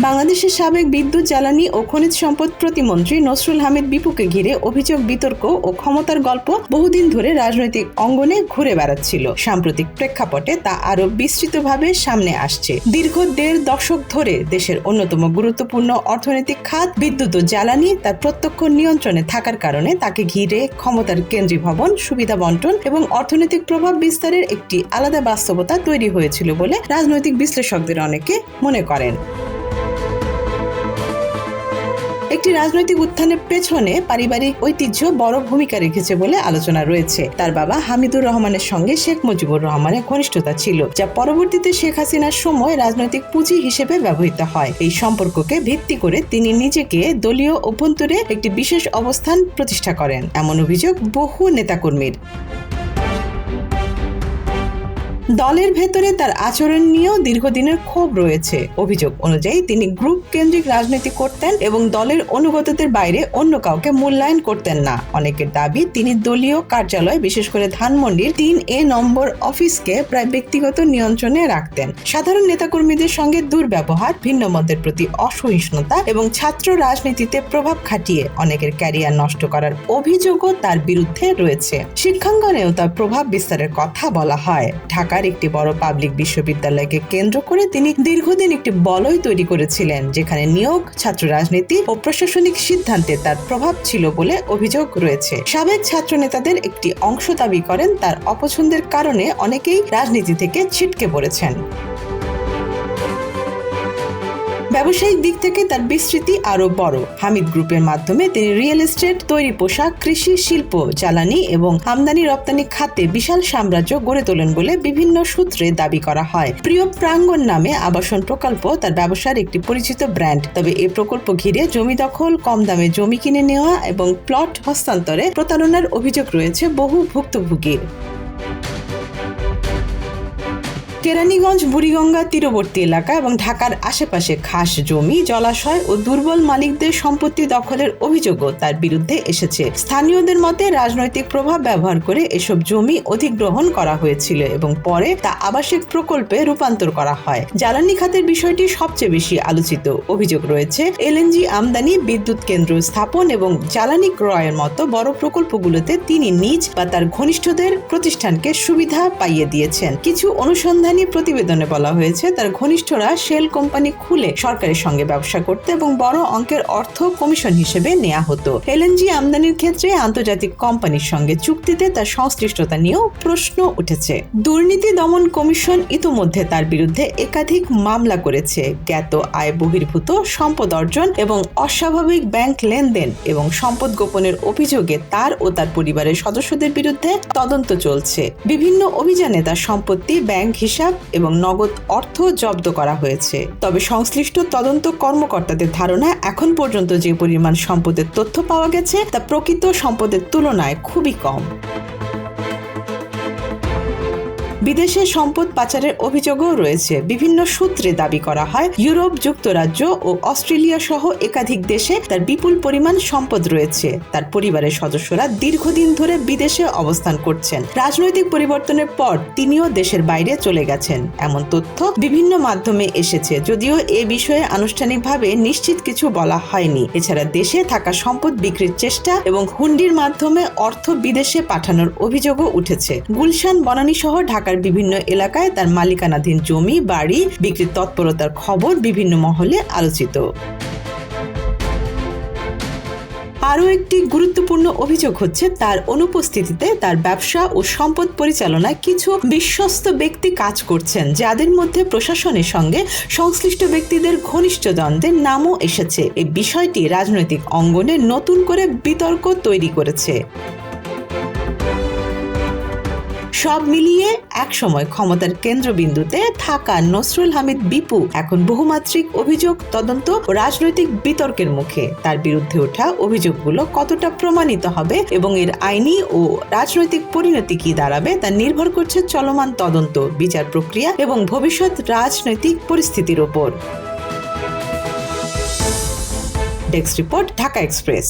বাংলাদেশের সাবেক বিদ্যুৎ, জ্বালানি ও খনিজ সম্পদ প্রতিমন্ত্রী নসরুল হামিদ বিপুকে ঘিরে অভিযোগ, বিতর্ক ও ক্ষমতার গল্প বহুদিন ধরে রাজনৈতিক অঙ্গনে ঘুরে বেড়াচ্ছিল। সাম্প্রতিক প্রেক্ষাপটে তা আরো বিস্তৃতভাবে সামনে আসছে। দীর্ঘ ১.৫ দশক ধরে দেশের অন্যতম গুরুত্বপূর্ণ অর্থনৈতিক খাত বিদ্যুৎ ও জ্বালানি তার প্রত্যক্ষ নিয়ন্ত্রণে থাকার কারণে তাকে ঘিরে ক্ষমতার কেন্দ্রীভবন, সুবিধা বন্টন এবং অর্থনৈতিক প্রভাব বিস্তারের একটি আলাদা বাস্তবতা তৈরি হয়েছিল বলে রাজনৈতিক বিশ্লেষকদের অনেকে মনে করেন। একটি রাজনৈতিক উত্থানের পেছনে পারিবারিক ঐতিহ্য বড় ভূমিকা রেখেছে বলে আলোচনা রয়েছে। তার বাবা হামিদুর রহমানের সঙ্গে শেখ মুজিবুর রহমানের ঘনিষ্ঠতা ছিল, যা পরবর্তীতে শেখ হাসিনার সময় রাজনৈতিক পুঁজি হিসেবে ব্যবহৃত হয়। এই সম্পর্ককে ভিত্তি করে তিনি নিজেকে দলীয় অভ্যন্তরে একটি বিশেষ অবস্থান প্রতিষ্ঠা করেন, এমন অভিযোগ বহু নেতাকর্মীর। দলের ভেতরে তার আচরণ নিয়েও দীর্ঘদিনের ক্ষোভ রয়েছে। অভিযোগ অনুযায়ী তিনি গ্রুপ কেন্দ্রিক রাজনীতি করতেন এবং দলের অনুগতদের বাইরে অন্য কাউকে মূল্যায়ন করতেন না। অনেকের দাবি তিনি দলীয় কার্যালয়, বিশেষ করে ধানমন্ডির ৩A নম্বর অফিসকে প্রায় ব্যক্তিগত নিয়ন্ত্রণে রাখতেন। সাধারণ নেতাকর্মীদের সঙ্গে দুর্ব্যবহার, ভিন্ন মতের প্রতি অসহিষ্ণুতা এবং ছাত্র রাজনীতিতে প্রভাব খাটিয়ে অনেকের ক্যারিয়ার নষ্ট করার অভিযোগও তার বিরুদ্ধে রয়েছে। শিক্ষাঙ্গনেও তার প্রভাব বিস্তারের কথা বলা হয়। ঢাকার একটি বড় পাবলিক বিশ্ববিদ্যালয়কে কেন্দ্র করে তিনি দীর্ঘদিন একটি বলয় তৈরি করেছিলেন, যেখানে নিয়োগ, ছাত্র রাজনীতি ও প্রশাসনিক সিদ্ধান্তে তার প্রভাব ছিল বলে অভিযোগ রয়েছে। সাবেক ছাত্র নেতাদের একটি অংশ দাবি করেন তার অপছন্দের কারণে অনেকেই রাজনীতি থেকে ছিটকে পড়েছেন। ব্যবসায়িক দিক থেকে তার বিস্তৃতি আরো বড়। হামিদ গ্রুপের মাধ্যমে তিনি রিয়েল এস্টেট, তৈরি পোশাক, কৃষি, শিল্প, জ্বালানি এবং আমদানি রপ্তানি খাতে বিশাল সাম্রাজ্য গড়ে তোলেন বলে বিভিন্ন সূত্রে দাবি করা হয়। প্রিয় প্রাঙ্গণ নামে আবাসন প্রকল্প তার ব্যবসার একটি পরিচিত ব্র্যান্ড। তবে এই প্রকল্প ঘিরে জমি দখল, কম দামে জমি কিনে নেওয়া এবং প্লট হস্তান্তরে প্রতারণার অভিযোগ রয়েছে বহু ভুক্তভোগীর। কেরানীগঞ্জ, বুড়িগঙ্গা তীরবর্তী এলাকা এবং ঢাকার আশেপাশে খাস জমি, জলাশয় ও দুর্বল মালিকদের সম্পত্তি দখলের অভিযোগও তার বিরুদ্ধে এসেছে। স্থানীয়দের মতে রাজনৈতিক প্রভাব ব্যবহার করে এসব জমি অধিগ্রহণ করা হয়েছিল এবং পরে তা আবাসিক প্রকল্পে রূপান্তর করা হয়। জ্বালানি খাতের বিষয়টি সবচেয়ে বেশি আলোচিত। অভিযোগ রয়েছে LNG আমদানি, বিদ্যুৎ কেন্দ্র স্থাপন এবং জ্বালানি ক্রয়ের মতো বড় প্রকল্পগুলোতে তিনি নিজ বা তার ঘনিষ্ঠদের প্রতিষ্ঠানকে সুবিধা পাইয়ে দিয়েছেন। কিছু অনুসন্ধান প্রতিবেদনে বলা হয়েছে তার ঘনিষ্ঠরা শেল কোম্পানি খুলে সরকারের সঙ্গে ব্যবসা করতে এবং বড় অঙ্কের অর্থ কমিশন হিসেবে নেওয়া হতো। LNG আমদানির ক্ষেত্রে আন্তর্জাতিক কোম্পানির সঙ্গে চুক্তিতে তার সংশ্লিষ্টতা নিয়েও প্রশ্ন উঠেছে। দুর্নীতি দমন কমিশন ইতোমধ্যে তার বিরুদ্ধে একাধিক মামলা করেছে। জ্ঞাত আয় বহির্ভূত সম্পদ অর্জন এবং অস্বাভাবিক ব্যাংক লেনদেন এবং সম্পদ গোপনের অভিযোগে তার ও তার পরিবারের সদস্যদের বিরুদ্ধে তদন্ত চলছে। বিভিন্ন অভিযানে তার সম্পত্তি, ব্যাংক হিসাব এবং নগদ অর্থ জব্দ করা হয়েছে। তবে সংশ্লিষ্ট তদন্ত কর্মকর্তাদের ধারণা, এখন পর্যন্ত যে পরিমাণ সম্পদের তথ্য পাওয়া গেছে তা প্রকৃত সম্পদের তুলনায় খুবই কম। বিদেশে সম্পদ পাচারের অভিযোগও রয়েছে। বিভিন্ন সূত্রে দাবি করা হয় ইউরোপ, যুক্তরাজ্য ও অস্ট্রেলিয়া সহ একাধিক দেশে তার বিপুল পরিমাণ সম্পদ রয়েছে। তার পরিবারের সদস্যরা দীর্ঘদিন ধরে বিদেশে অবস্থান করছেন। রাজনৈতিক পরিবর্তনের পর তিনিও দেশের বাইরে চলে গেছেন, এমন তথ্য বিভিন্ন মাধ্যমে এসেছে, যদিও এ বিষয়ে আনুষ্ঠানিকভাবে নিশ্চিত কিছু বলা হয়নি। এছাড়া দেশে থাকা সম্পদ বিক্রির চেষ্টা এবং হুন্ডির মাধ্যমে অর্থ বিদেশে পাঠানোর অভিযোগও উঠেছে। গুলশান, বনানী সহ ঢাকার বিভিন্ন এলাকায় তার মালিকানাধীন জমি, বাড়ি বিক্রির তৎপরতার খবর বিভিন্ন মহলে আলোচিত। আরও একটি গুরুত্বপূর্ণ অভিযোগ হচ্ছে তার অনুপস্থিতিতে তার ব্যবসা ও সম্পদ পরিচালনায় কিছু বিশ্বস্ত ব্যক্তি কাজ করছেন, যাদের মধ্যে প্রশাসনের সঙ্গে সংশ্লিষ্ট ব্যক্তিদের ঘনিষ্ঠ দ্বন্দ্বের নামও এসেছে। এই বিষয়টি রাজনৈতিক অঙ্গনে নতুন করে বিতর্ক তৈরি করেছে। সব মিলিয়ে একসময় ক্ষমতার কেন্দ্রবিন্দুতে থাকা নসরুল হামিদ বিপু এখন বহুমাত্রিক অভিযোগ, তদন্ত ও রাজনৈতিক বিতর্কের মুখে। তার বিরুদ্ধে ওঠা অভিযোগগুলো কতটা প্রমাণিত হবে এবং এর আইনি ও রাজনৈতিক পরিণতি কি দাঁড়াবে তা নির্ভর করছে চলমান তদন্ত, বিচার প্রক্রিয়া এবং ভবিষ্যৎ রাজনৈতিক পরিস্থিতির ওপর। Desk report, Dhaka express.